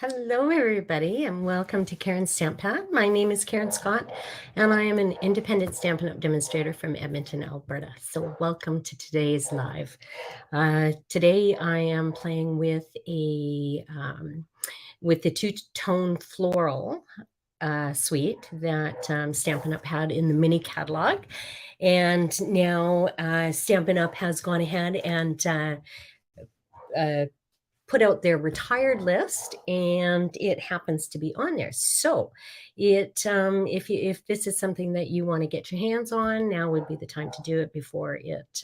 Hello, everybody, and welcome to Karen's Stamp Pad. My name is Karen Scott, and I am an independent Stampin' Up! Demonstrator from Edmonton, Alberta. So welcome to today's live. Today I am playing with with the two-tone floral suite that Stampin' Up! Had in the mini catalog. And now Stampin' Up! Has gone ahead and put out their retired list, and it happens to be on there. So if this is something that you want to get your hands on, now would be the time to do it before it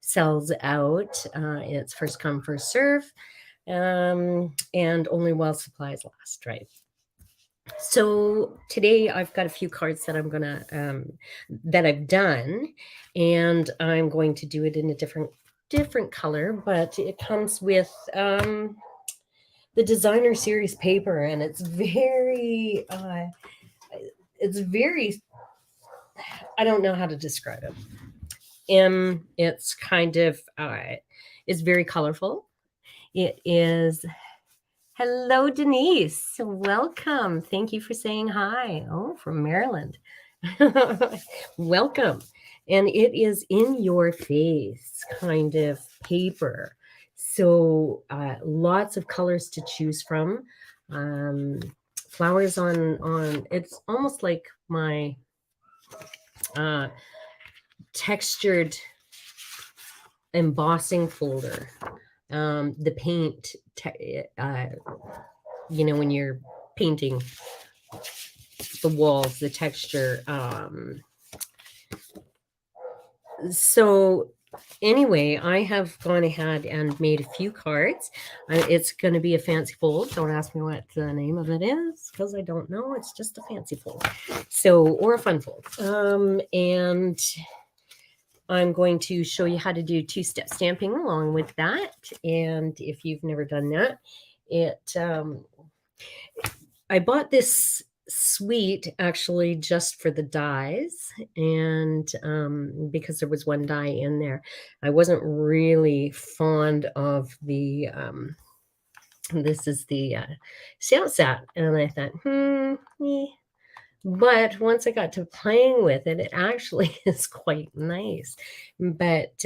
sells out. It's first come, first serve, and only while supplies last, right? So today I've got a few cards that I'm gonna that I've done, and I'm going to do it in a different color, but it comes with the designer series paper, and it's very I don't know how to describe it. It's kind of it's very colorful. It is. Hello, Denise. Welcome. Thank you for saying hi. Oh, from Maryland. Welcome. And it is in your face kind of paper. So lots of colors to choose from. Flowers on it's almost like my textured embossing folder. The paint, when you're painting the walls, the texture. So anyway, I have gone ahead and made a few cards. It's going to be a fancy fold. Don't ask me what the name of it is because I don't know. It's just a fancy fold. Or a fun fold. And I'm going to show you how to do two-step stamping along with that. And if you've never done that, I bought this suite actually just for the dies, and because there was one die in there. I wasn't really fond of the this is the stamp set, and I thought, But once I got to playing with it, it actually is quite nice. But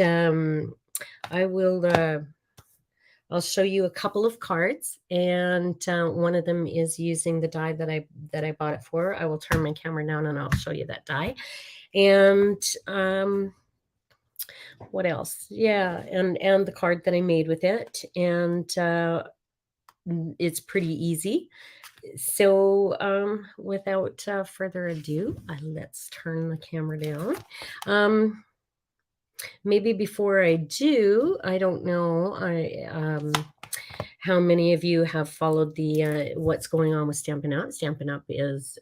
I'll show you a couple of cards, and one of them is using the die that I bought it for. I will turn my camera down and I'll show you that die. And what else? Yeah, and the card that I made with it, and it's pretty easy. So without further ado, let's turn the camera down. Maybe before I do, I don't know how many of you have followed the what's going on with Stampin' Up! Stampin' Up! Is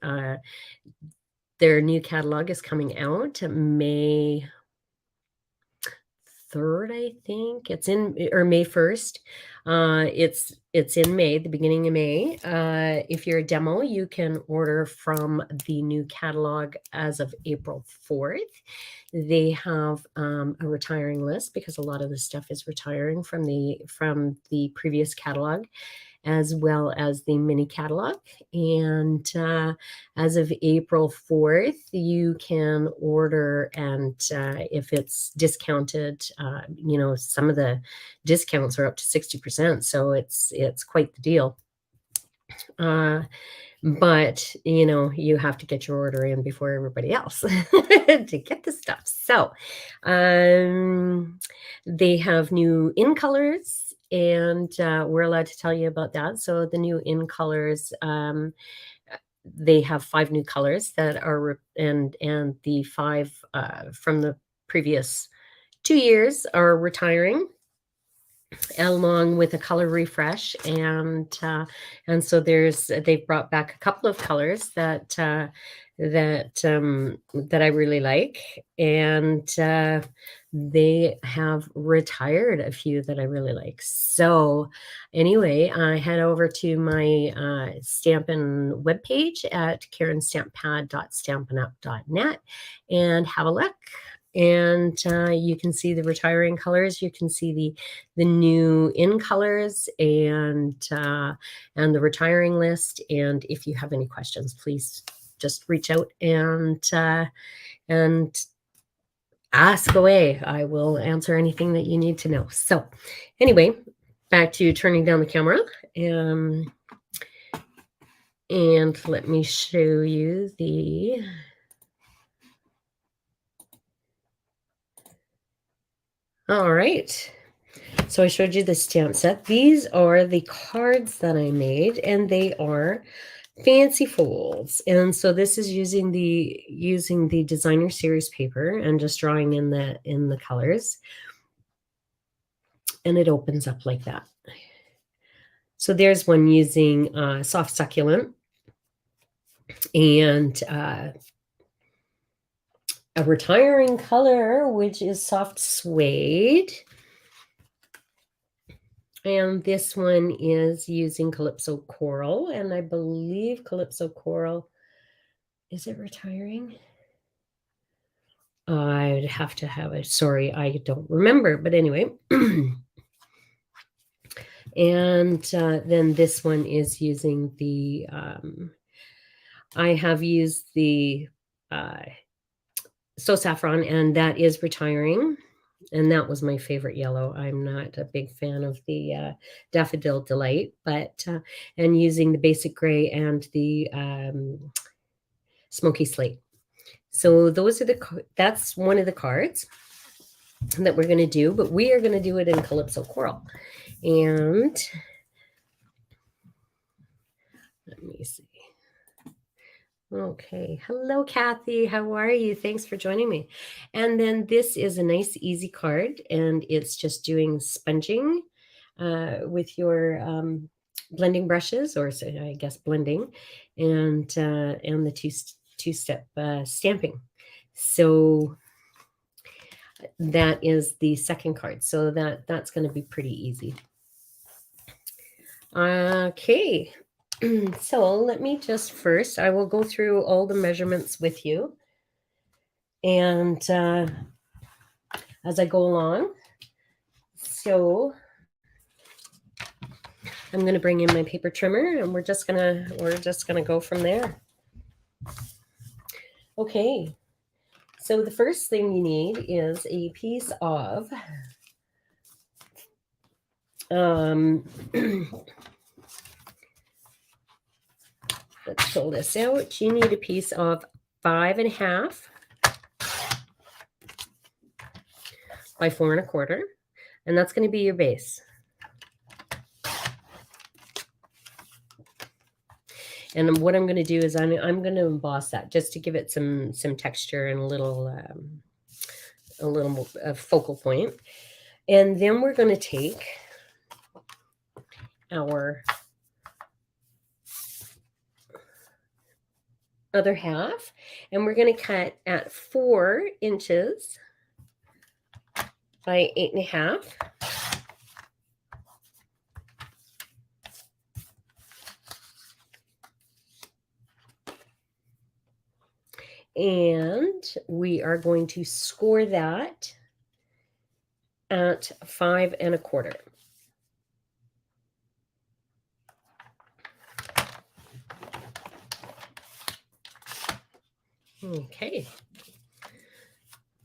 their new catalog is coming out May 3rd, I think. It's in, or May 1st. It's in May, the beginning of May. If you're a demo, you can order from the new catalog as of April 4th. They have a retiring list because a lot of the stuff is retiring from the previous catalog, as well as the mini catalog. And as of April 4th, you can order, and if it's discounted, some of the discounts are up to 60%. So it's quite the deal. But you have to get your order in before everybody else to get the stuff. So they have new in colors, and we're allowed to tell you about that. So the new in colors, they have 5 new colors that are, and the 5 from the previous 2 years are retiring, along with a color refresh. And so they've brought back a couple of colors that I really like, and they have retired a few that I really like. So anyway, head over to my Stampin' webpage at karenstamppad.stampinup.net and have a look. And you can see the retiring colors. You can see the new in colors and the retiring list. And if you have any questions, please just reach out and ask away. I will answer anything that you need to know. So anyway, back to turning down the camera. And let me show you the... All right. So I showed you the stamp set. These are the cards that I made, and they are fancy folds. And so this is using the designer series paper and just drawing in the colors. And it opens up like that. So there's one using soft succulent and a retiring color, which is soft suede. And this one is using Calypso Coral. And I believe Calypso Coral, is it retiring? I'd have to have it. Sorry, I don't remember. But anyway. And then this one is using the, I have used the So Saffron, and that is retiring. And that was my favorite yellow. I'm not a big fan of the Daffodil Delight, but, and using the basic gray and the Smoky Slate. So those are that's one of the cards that we're going to do, but we are going to do it in Calypso Coral. And let me see. Okay. Hello, Kathy. How are you? Thanks for joining me. And then this is a nice, easy card, and it's just doing sponging with your blending brushes, or so I guess blending, and the two-step stamping. So that is the second card. So that's going to be pretty easy. Okay. So let me just first, I will go through all the measurements with you. And as I go along, so I'm going to bring in my paper trimmer, and we're just gonna go from there. Okay. So the first thing you need is a piece of let's pull this out. You need a piece of 5.5 by 4.25, and that's going to be your base. And what I'm going to do is I'm going to emboss that just to give it some texture and a little focal point. And then we're going to take our other half, and we're going to cut at 4 inches by 8.5. And we are going to score that at 5.25. Okay.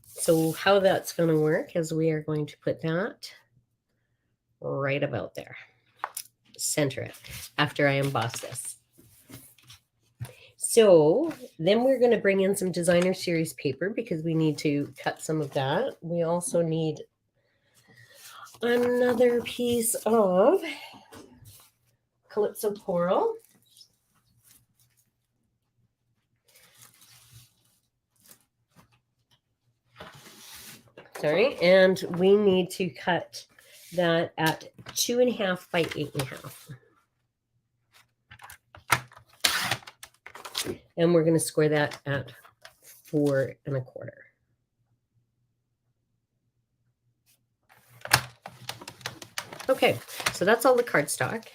So how that's going to work is we are going to put that right about there. Center it after I emboss this. So then we're going to bring in some designer series paper because we need to cut some of that. We also need another piece of Calypso Coral. Sorry, and we need to cut that at 2.5 by 8.5. And we're going to score that at 4.25. Okay, so that's all the cardstock.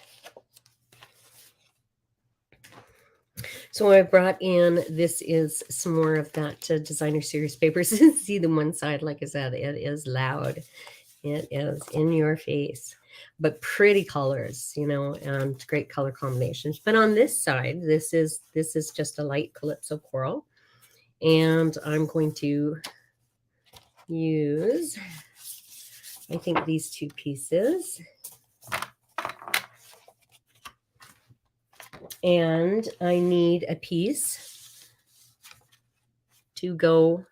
So I brought in, this is some more of that designer series papers. See the one side, like I said, it is loud. It is in your face, but pretty colors, you know, and great color combinations. But on this side, this is just a light Calypso coral. And I'm going to use, I think, these two pieces. And I need a piece to go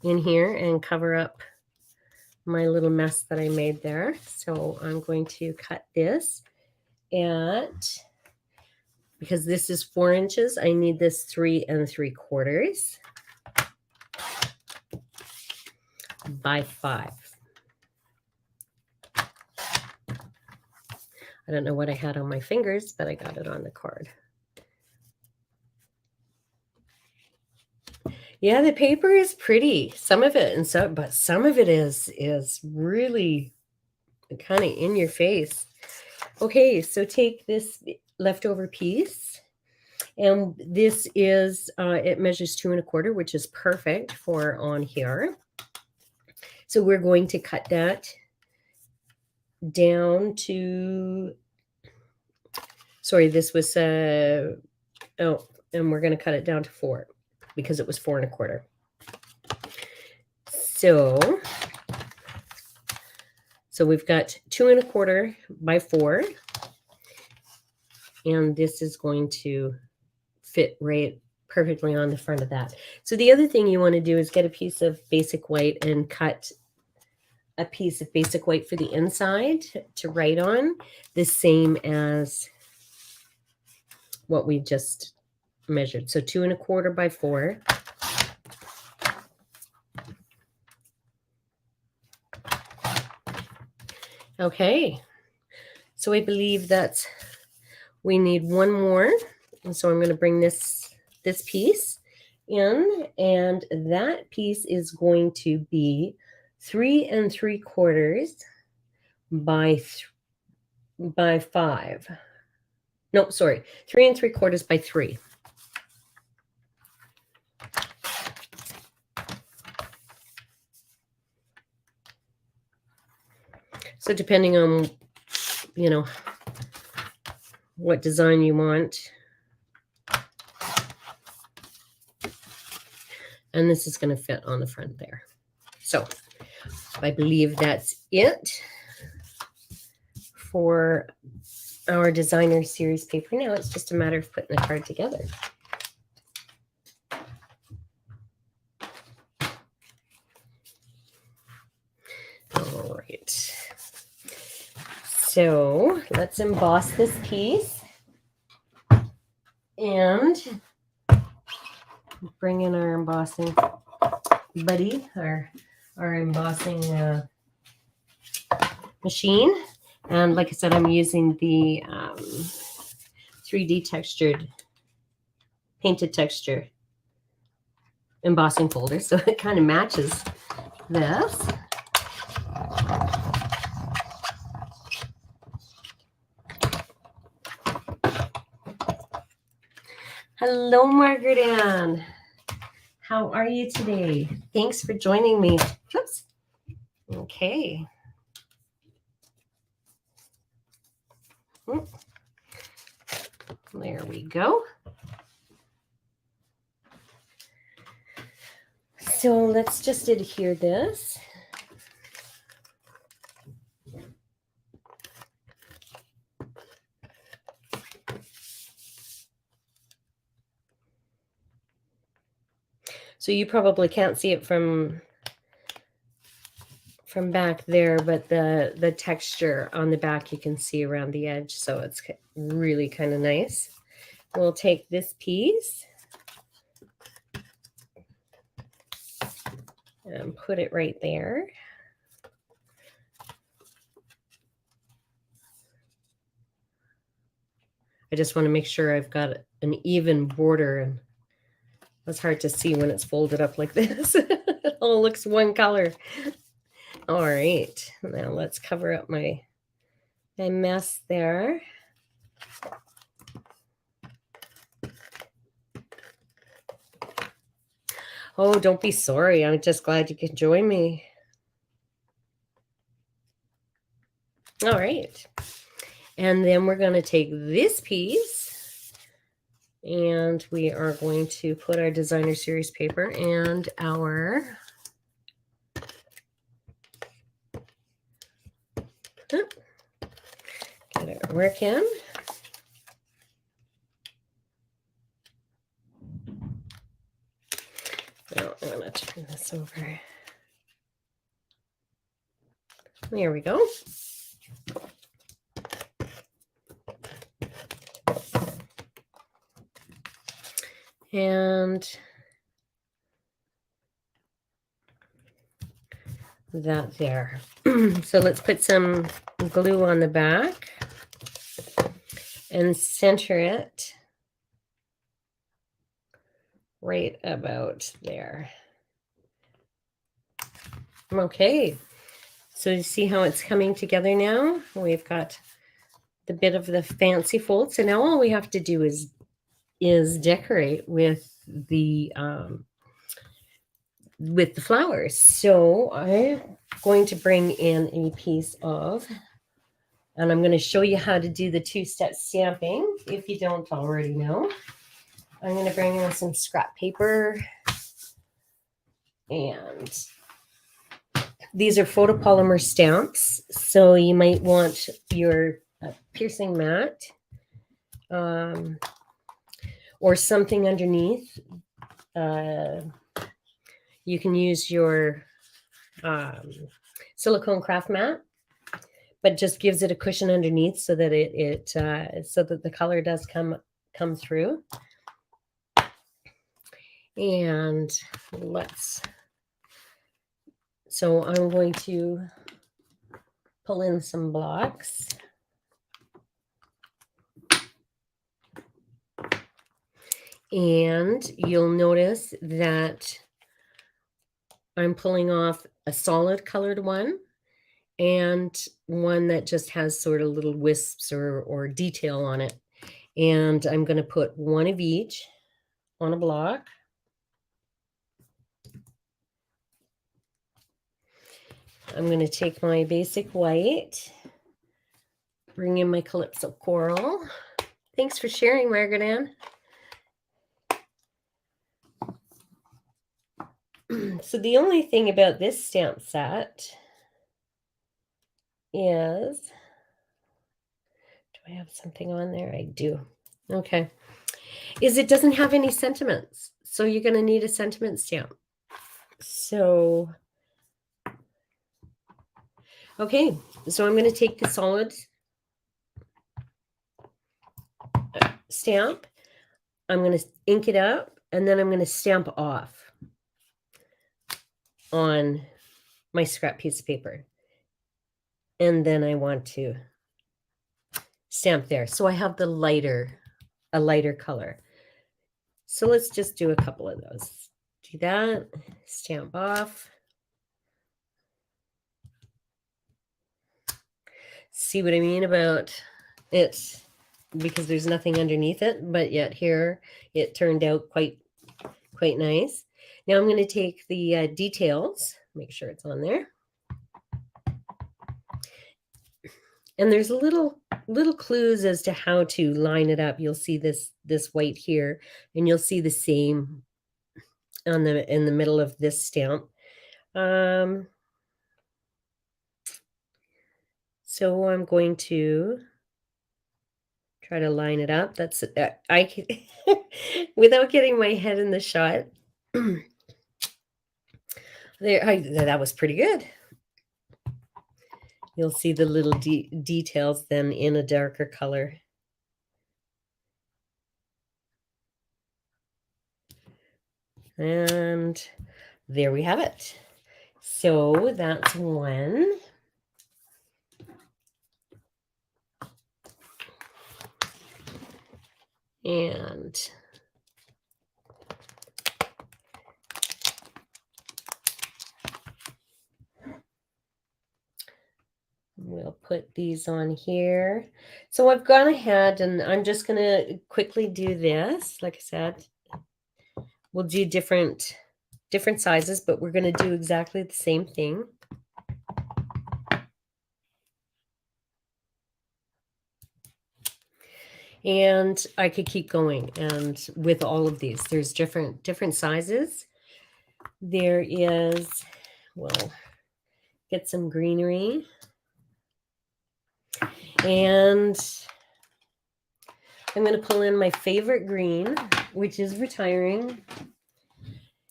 in here and cover up my little mess that I made there. So I'm going to cut this at, because this is 4 inches, I need this 3 3/4 by 5. I don't know what I had on my fingers, but I got it on the card. Yeah, the paper is pretty, some of it, and so, but some of it is really kind of in your face. Okay, so take this leftover piece, and this is it measures 2 1/4, which is perfect for on here. So we're going to cut that down to, sorry, this was and we're going to cut it down to 4 because it was 4 1/4. So we've got 2 1/4 by 4, and this is going to fit right perfectly on the front of that. So the other thing you want to do is get a piece of basic white and cut a piece of basic white for the inside to write on, the same as what we just measured. So 2 1/4 by 4. Okay, so I believe that we need one more, and so I'm going to bring this piece in, and that piece is going to be 3 3/4 by 5. No, sorry, 3 3/4 by 3. So depending on, you know, what design you want. And this is going to fit on the front there. So I believe that's it for our designer series paper. Now it's just a matter of putting the card together. All right. So let's emboss this piece and bring in our embossing buddy, our embossing machine. And like I said, I'm using the 3D textured, painted texture embossing folder, so it kind of matches this. Hello, Margaret Ann. How are you today? Thanks for joining me. Oops. Okay. There we go. So let's just adhere this. So you probably can't see it from back there, but the texture on the back you can see around the edge, so it's really kind of nice. We'll take this piece and put it right there. I just want to make sure I've got an even border, and it's hard to see when it's folded up like this. It all looks one color. All right, now let's cover up my mess there. Oh, don't be sorry. I'm just glad you could join me. All right. And then we're going to take this piece and we are going to put our designer series paper and our get it work in. Now I'm going to turn this over. There we go. And that there. So let's put some glue on the back and center it right about there. Okay, so you see how it's coming together now? We've got the bit of the fancy fold. So now all we have to do is decorate with the flowers. So I'm going to bring in a piece of, and I'm going to show you how to do the two-step stamping if you don't already know. I'm going to bring in some scrap paper, and these are photopolymer stamps. So you might want your piercing mat or something underneath. You can use your silicone craft mat, but just gives it a cushion underneath so that so that the color does come through. And so I'm going to pull in some blocks. And you'll notice that I'm pulling off a solid colored one and one that just has sort of little wisps or detail on it. And I'm going to put one of each on a block. I'm going to take my basic white, bring in my Calypso Coral. Thanks for sharing, Margaret Ann. So the only thing about this stamp set is, do I have something on there? I do. Okay. Is it doesn't have any sentiments. So you're going to need a sentiment stamp. So, okay. So I'm going to take the solid stamp. I'm going to ink it up, and then I'm going to stamp off on my scrap piece of paper. And then I want to stamp there. So I have a lighter color. So let's just do a couple of those. Do that, stamp off. See what I mean about it, because there's nothing underneath it, but yet here it turned out quite nice. Now I'm going to take the details, make sure it's on there. And there's little clues as to how to line it up. You'll see this white here, and you'll see the same in the middle of this stamp. So I'm going to try to line it up. That's I can without getting my head in the shot. That was pretty good. You'll see the little details then in a darker color. And there we have it. So that's one. And we'll put these on here. So I've gone ahead and I'm just going to quickly do this. Like I said, we'll do different different sizes, but we're going to do exactly the same thing. And I could keep going. And with all of these, there's different sizes. There is, well, get some greenery. And I'm going to pull in my favorite green, which is retiring,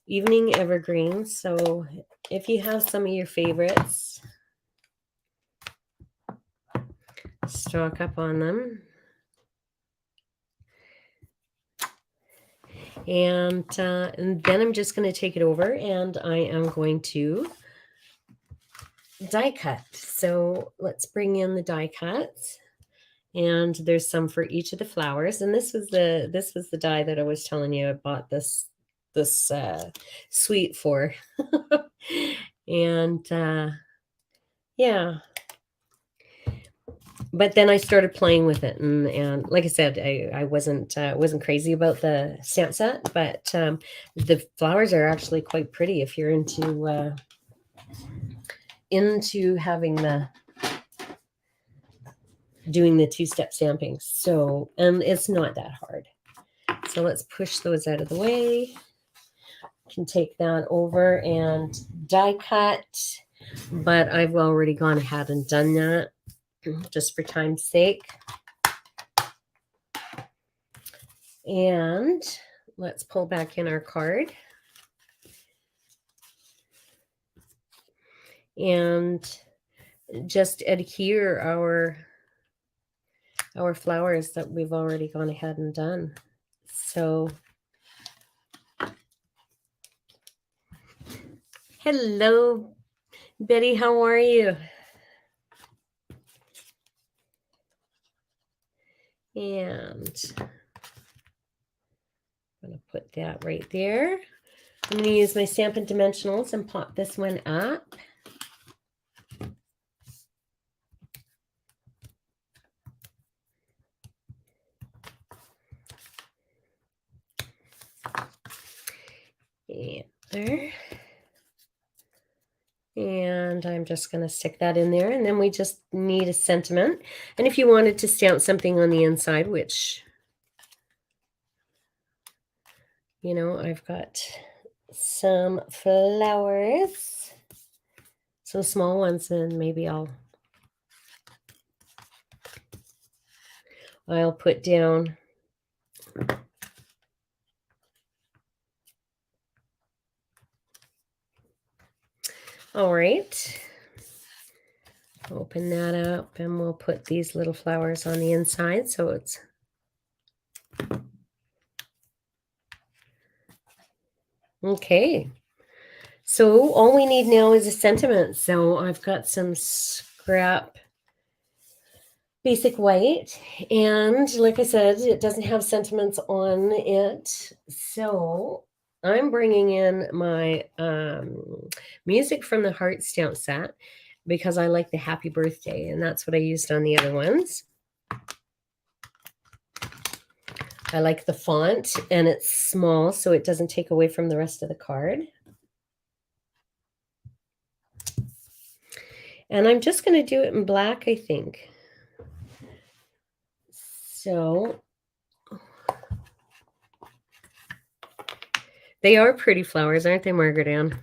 Evening Evergreen. So if you have some of your favorites, stock up on them. And then I'm just going to take it over and I am going to die cut. So let's bring in the die cuts. And there's some for each of the flowers. And this was the die that I was telling you I bought this suite for. And yeah. But then I started playing with it, and like I said, I wasn't crazy about the stamp set, but the flowers are actually quite pretty if you're into having doing the two-step stamping. So, and it's not that hard. So let's push those out of the way. Can take that over and die cut, but I've already gone ahead and done that just for time's sake. And let's pull back in our card. And just adhere our flowers that we've already gone ahead and done. So, hello, Betty, how are you? And I'm going to put that right there. I'm going to use my Stampin' Dimensionals and pop this one up. And there. And I'm just going to stick that in there. And then we just need a sentiment. And if you wanted to stamp something on the inside, which, you know, I've got some flowers, some small ones, and maybe I'll put down all right. Open that up and we'll put these little flowers on the inside so it's okay. So all we need now is a sentiment. So I've got some scrap basic white, and like I said, it doesn't have sentiments on it. So I'm bringing in my Music from the Heart stamp set because I like the happy birthday, and that's what I used on the other ones. I like the font, and it's small, so it doesn't take away from the rest of the card. And I'm just going to do it in black, I think. So they are pretty flowers, aren't they, Margaret Ann?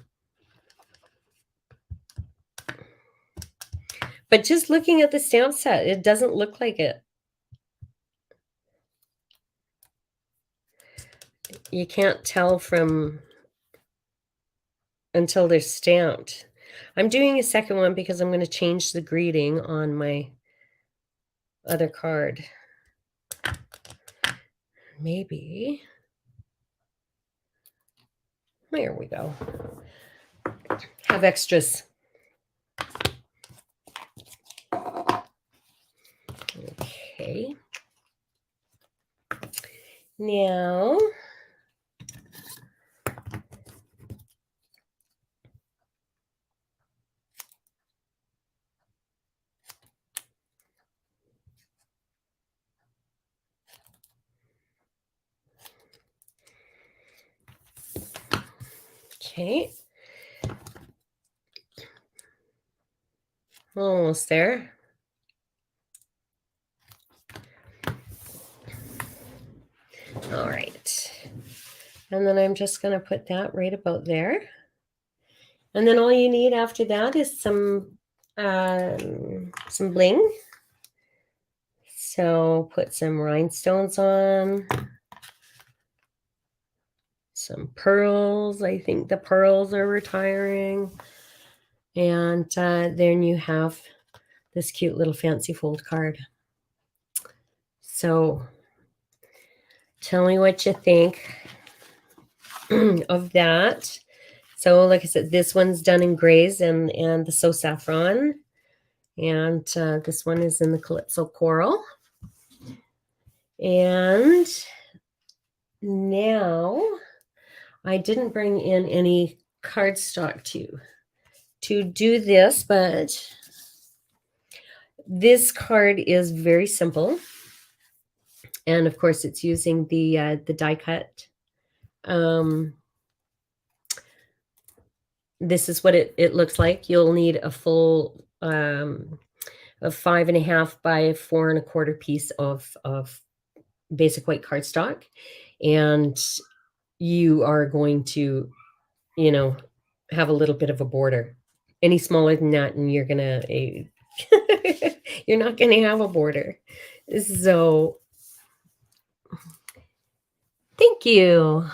But just looking at the stamp set, it doesn't look like it. You can't tell from until they're stamped. I'm doing a second one because I'm going to change the greeting on my other card. Maybe. There we go. Have extras. Okay. Now, Okay. Almost there. All right. And then I'm just going to put that right about there. And then all you need after that is some bling. So put some rhinestones on, some pearls. I think the pearls are retiring. And then you have this cute little fancy fold card. So tell me what you think of that. So like I said, this one's done in grays and the So Saffron. And this one is in the Calypso Coral. And now I didn't bring in any cardstock to do this, but this card is very simple. And of course, it's using the die cut. This is what it looks like. You'll need a full a 5.5 by 4 1/4 piece of basic white cardstock, and you are going to, have a little bit of a border. Any smaller than that, and you're gonna you're not gonna have a border. So thank you.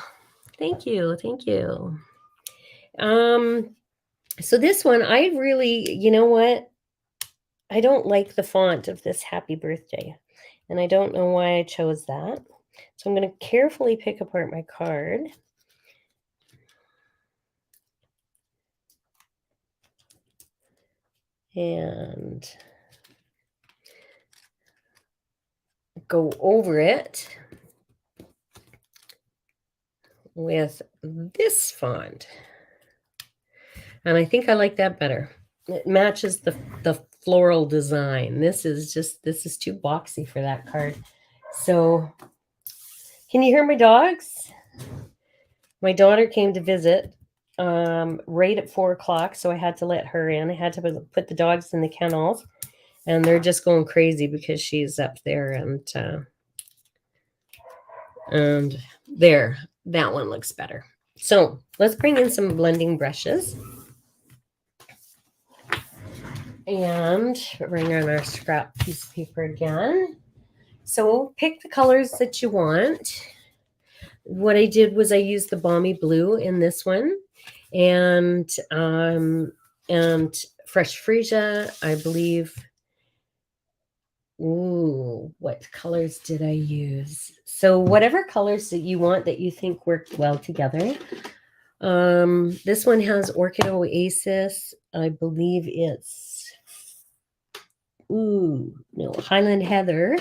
So this one, I really, you know what? I don't like the font of this happy birthday, and I don't know why I chose that. So I'm going to carefully pick apart my card. And go over it with this font. And I think I like that better. It matches the floral design. This is too boxy for that card. So can you hear my dogs? My daughter came to visit right at 4 o'clock, so I had to let her in. I had to put the dogs in the kennels, and they're just going crazy because she's up there. And there, that one looks better. So let's bring in some blending brushes. And bring on our scrap piece of paper again. So pick the colors that you want. What I did was I used the Balmy Blue in this one, and Fresh Freesia, I believe. Ooh, what colors did I use? So whatever colors that you want that you think work well together. This one has Orchid Oasis. I believe it's Highland Heather.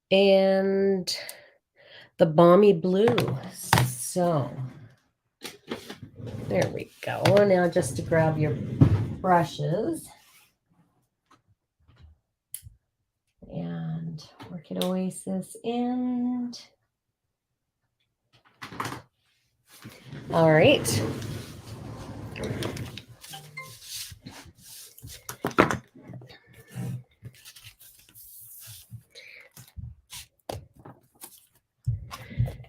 And the Balmy Blue. So there we go. Now just to grab your brushes. And Orchid Oasis and all right.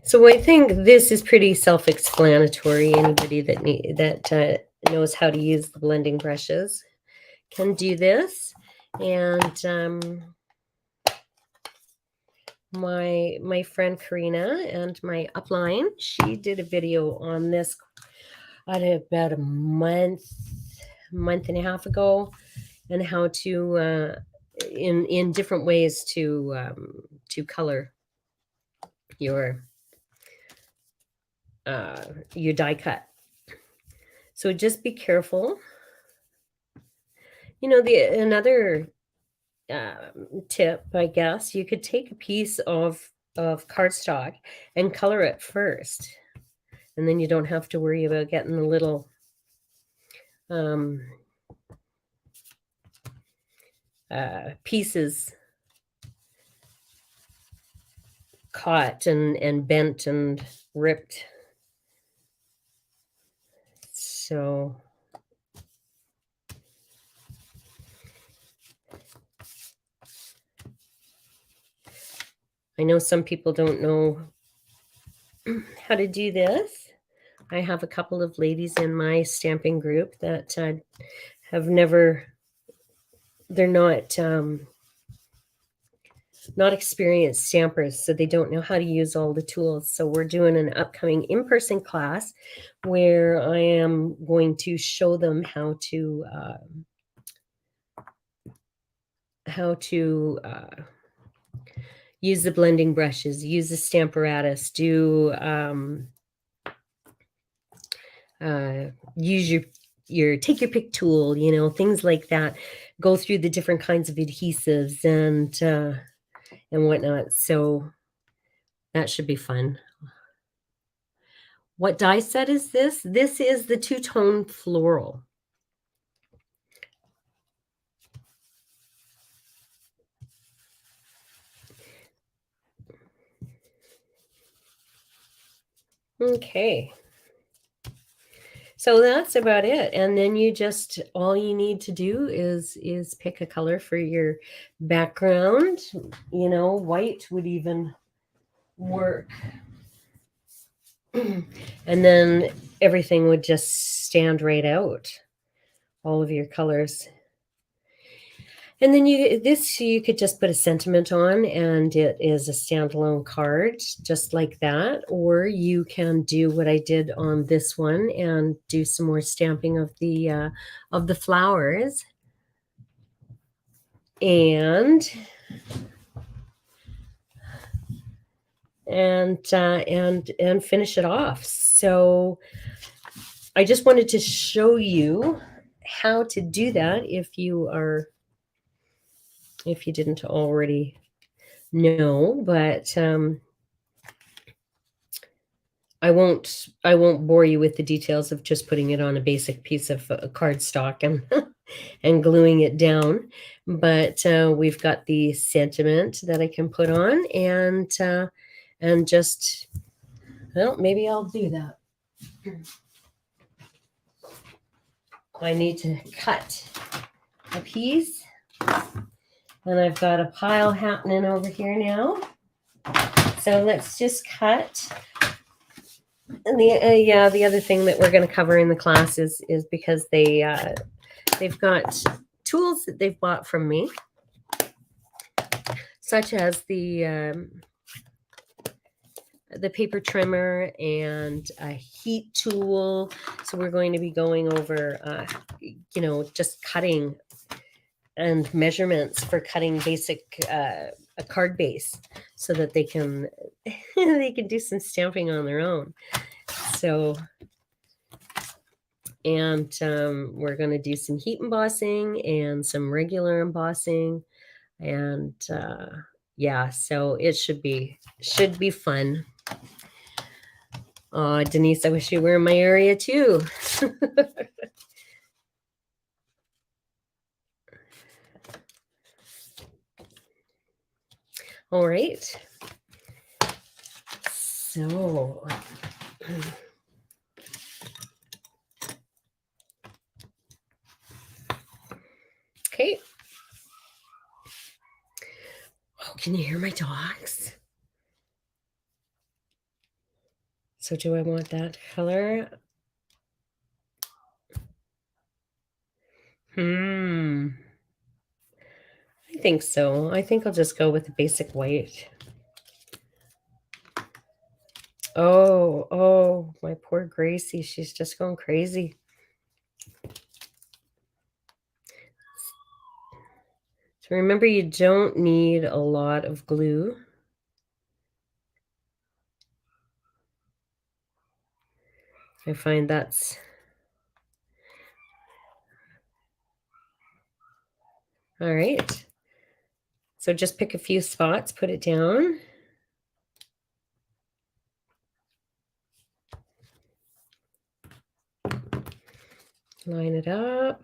So I think this is pretty self-explanatory. Anybody that knows how to use the blending brushes can do this. And my friend Karina and my upline, she did a video on this about a month and a half ago, and how to in different ways to color your die cut. So just be careful. Another tip, I guess, you could take a piece of cardstock and color it first, and then you don't have to worry about getting the little pieces taut and bent and ripped. So I know some people don't know how to do this. I have a couple of ladies in my stamping group that have never, they're not experienced stampers, so they don't know how to use all the tools. So we're doing an upcoming in-person class where I am going to show them how to use the blending brushes, use the stamparatus, do use your take your pick tool, you know, things like that. Go through the different kinds of adhesives and whatnot. So that should be fun. What die set is this? This is the two-tone floral. Okay. So that's about it. And then you just, all you need to do is pick a color for your background. You know, white would even work. And then everything would just stand right out, all of your colors. And then you could just put a sentiment on and it is a standalone card just like that. Or you can do what I did on this one and do some more stamping of the flowers and finish it off. So I just wanted to show you how to do that if you didn't already know, but I won't bore you with the details of just putting it on a basic piece of cardstock and and gluing it down. But we've got the sentiment that I can put on and just, well, maybe I'll do that. I need to cut a piece. And I've got a pile happening over here now. So let's just cut. And the other thing that we're going to cover in the class is because they've got tools that they've bought from me, such as the paper trimmer and a heat tool. So we're going to be going over, just cutting and measurements for cutting basic a card base so that they can they can do some stamping on their own. So, and we're going to do some heat embossing and some regular embossing, and yeah, so it should be fun. Oh, Denise, I wish you were in my area too. All right. So okay. Oh, can you hear my dogs? So do I want that color? I think so. I think I'll just go with the basic white. Oh, my poor Gracie. She's just going crazy. So remember, you don't need a lot of glue. I find that's all right. So just pick a few spots, put it down. Line it up.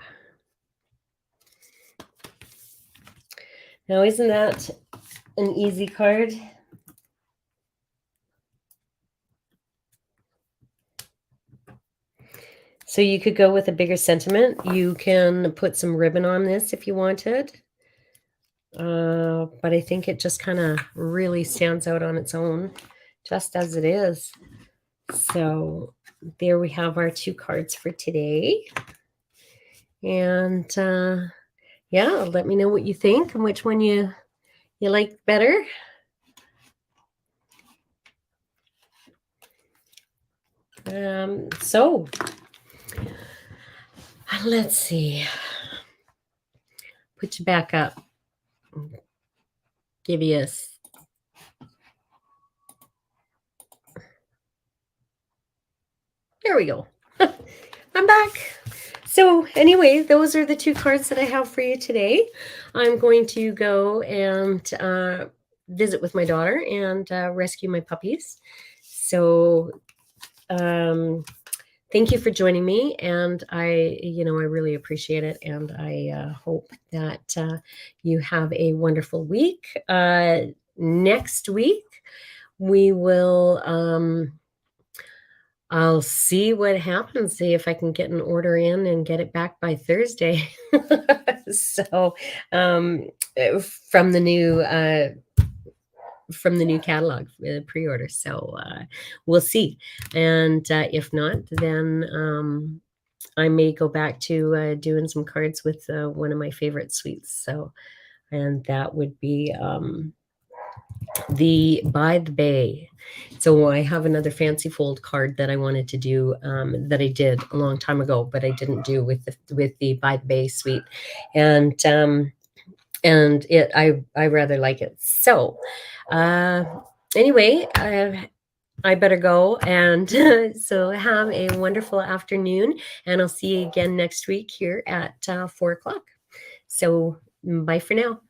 Now, isn't that an easy card? So you could go with a bigger sentiment. You can put some ribbon on this if you wanted. But I think it just kind of really stands out on its own, just as it is. So there we have our 2 cards for today. And yeah, let me know what you think and which one you like better. So let's see. Put you back up. Give you a there we go. I'm back. So anyway, those are the 2 cards that I have for you today. I'm going to go and visit with my daughter and rescue my puppies. So thank you for joining me, and I really appreciate it, and I hope that you have a wonderful week. Next week we will I'll see what happens, see if I can get an order in and get it back by Thursday. So from the new catalog pre-order. So we'll see. And if not, then I may go back to doing some cards with one of my favorite suites. So, and that would be the By the Bay. So I have another fancy fold card that I wanted to do that I did a long time ago, but I didn't do with the By the Bay suite, and it I rather like it. So anyway, I better go, and so have a wonderful afternoon, and I'll see you again next week here at 4 o'clock. So bye for now.